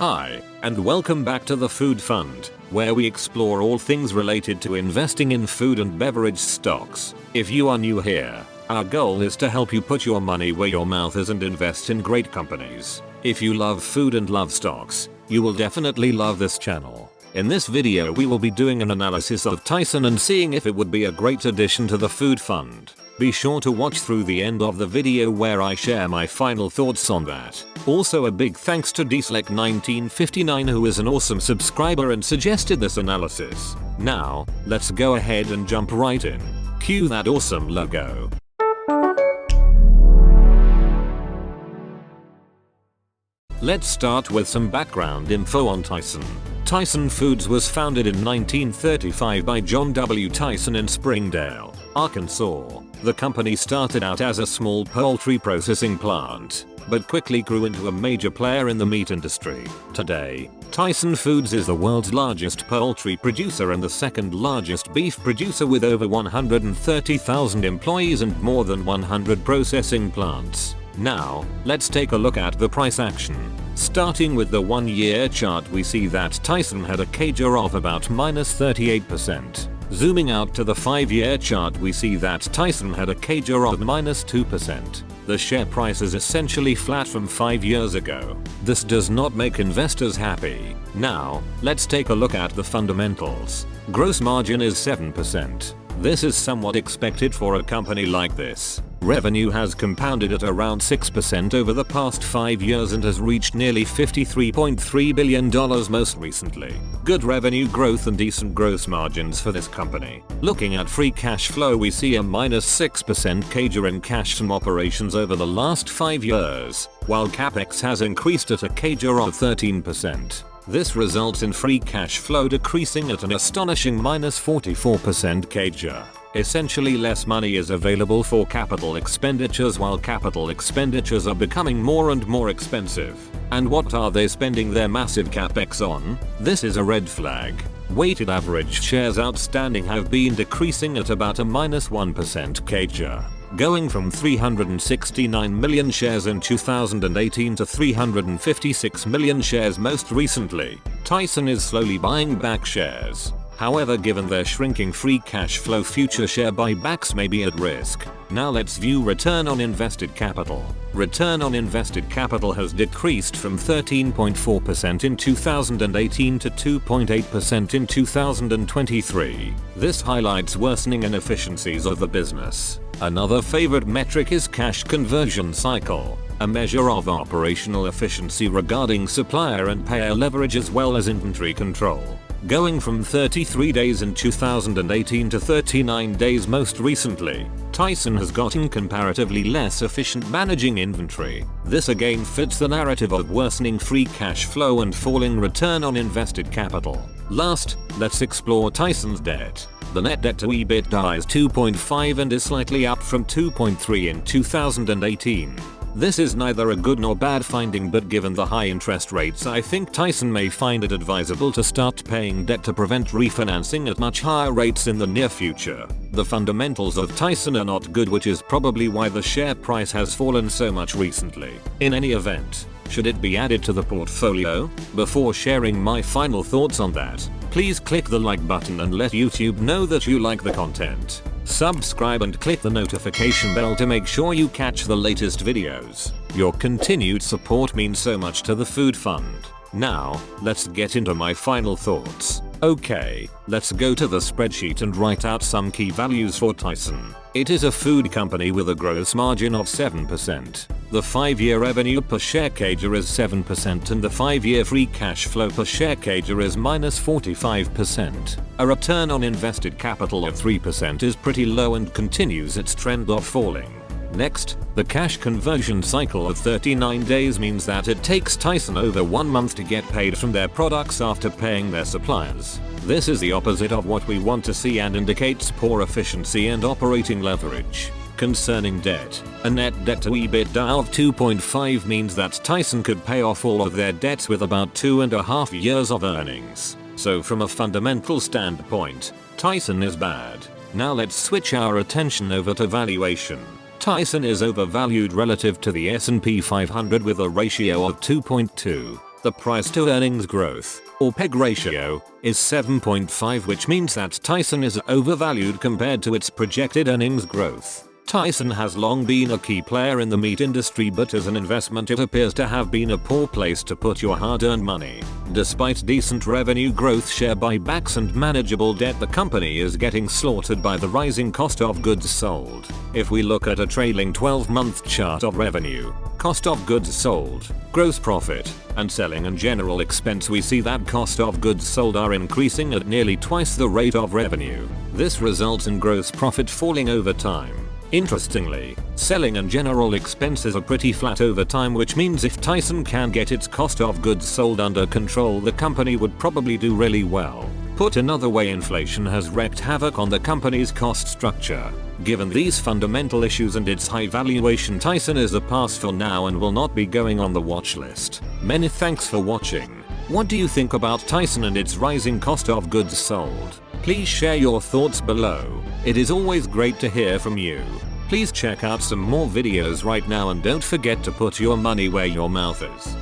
Hi, and welcome back to the Food Fund, where we explore all things related to investing in food and beverage stocks. If you are new here, our goal is to help you put your money where your mouth is and invest in great companies. If you love food and love stocks, you will definitely love this channel. In this video we will be doing an analysis of Tyson and seeing if it would be a great addition to the Food Fund. Be sure to watch through the end of the video where I share my final thoughts on that. Also a big thanks to Dslek1959 who is an awesome subscriber and suggested this analysis. Now, let's go ahead and jump right in. Cue that awesome logo. Let's start with some background info on Tyson. Tyson Foods was founded in 1935 by John W. Tyson in Springdale, Arkansas. The company started out as a small poultry processing plant, but quickly grew into a major player in the meat industry. Today, Tyson Foods is the world's largest poultry producer and the second largest beef producer with over 130,000 employees and more than 100 processing plants. Now, let's take a look at the price action. Starting with the 1-year chart, we see that Tyson had a CAGR of about -38%. Zooming out to the 5-year chart, we see that Tyson had a CAGR of -2%. The share price is essentially flat from 5 years ago. This does not make investors happy. Now, let's take a look at the fundamentals. Gross margin is 7%. This is somewhat expected for a company like this. Revenue has compounded at around 6% over the past 5 years and has reached nearly $53.3 billion most recently. Good revenue growth and decent gross margins for this company. Looking at free cash flow, we see a -6% CAGR in cash from operations over the last 5 years, while capex has increased at a CAGR of 13%. This results in free cash flow decreasing at an astonishing -44% CAGR. Essentially, less money is available for capital expenditures while capital expenditures are becoming more and more expensive. And what are they spending their massive capex on? This is a red flag. Weighted average shares outstanding have been decreasing at about a -1% CAGR, going from 369 million shares in 2018 to 356 million shares most recently. Tyson is slowly buying back shares. However, given their shrinking free cash flow, future share buybacks may be at risk. Now let's view return on invested capital. Return on invested capital has decreased from 13.4% in 2018 to 2.8% in 2023. This highlights worsening inefficiencies of the business. Another favorite metric is cash conversion cycle, a measure of operational efficiency regarding supplier and payer leverage as well as inventory control. Going from 33 days in 2018 to 39 days most recently, Tyson has gotten comparatively less efficient managing inventory. This again fits the narrative of worsening free cash flow and falling return on invested capital. Last, let's explore Tyson's debt. The net debt to EBITDA is 2.5 and is slightly up from 2.3 in 2018. This is neither a good nor bad finding, but given the high interest rates, I think Tyson may find it advisable to start paying debt to prevent refinancing at much higher rates in the near future. The fundamentals of Tyson are not good, which is probably why the share price has fallen so much recently. In any event, should it be added to the portfolio? Before sharing my final thoughts on that, please click the like button and let YouTube know that you like the content. Subscribe and click the notification bell to make sure you catch the latest videos. Your continued support means so much to the Food Fund. Now, let's get into my final thoughts. Okay, let's go to the spreadsheet and write out some key values for Tyson. It is a food company with a gross margin of 7%. The 5-year revenue per share CAGR is 7% and the 5-year free cash flow per share CAGR is -45%. A return on invested capital of 3% is pretty low and continues its trend of falling. Next, the cash conversion cycle of 39 days means that it takes Tyson over 1 month to get paid from their products after paying their suppliers. This is the opposite of what we want to see and indicates poor efficiency and operating leverage. Concerning debt, a net debt to EBITDA of 2.5 means that Tyson could pay off all of their debts with about 2.5 years of earnings. So from a fundamental standpoint, Tyson is bad. Now let's switch our attention over to valuation. Tyson is overvalued relative to the S&P 500 with a ratio of 2.2. The price to earnings growth, or PEG ratio, is 7.5, which means that Tyson is overvalued compared to its projected earnings growth. Tyson has long been a key player in the meat industry, but as an investment it appears to have been a poor place to put your hard-earned money. Despite decent revenue growth, share buybacks and manageable debt, the company is getting slaughtered by the rising cost of goods sold. If we look at a trailing 12-month chart of revenue, cost of goods sold, gross profit, and selling and general expense, we see that cost of goods sold are increasing at nearly twice the rate of revenue. This results in gross profit falling over time. Interestingly, selling and general expenses are pretty flat over time, which means if Tyson can get its cost of goods sold under control, the company would probably do really well. Put another way, inflation has wreaked havoc on the company's cost structure. Given these fundamental issues and its high valuation, Tyson is a pass for now and will not be going on the watch list. Many thanks for watching. What do you think about Tyson and its rising cost of goods sold? Please share your thoughts below. It is always great to hear from you. Please check out some more videos right now and don't forget to put your money where your mouth is.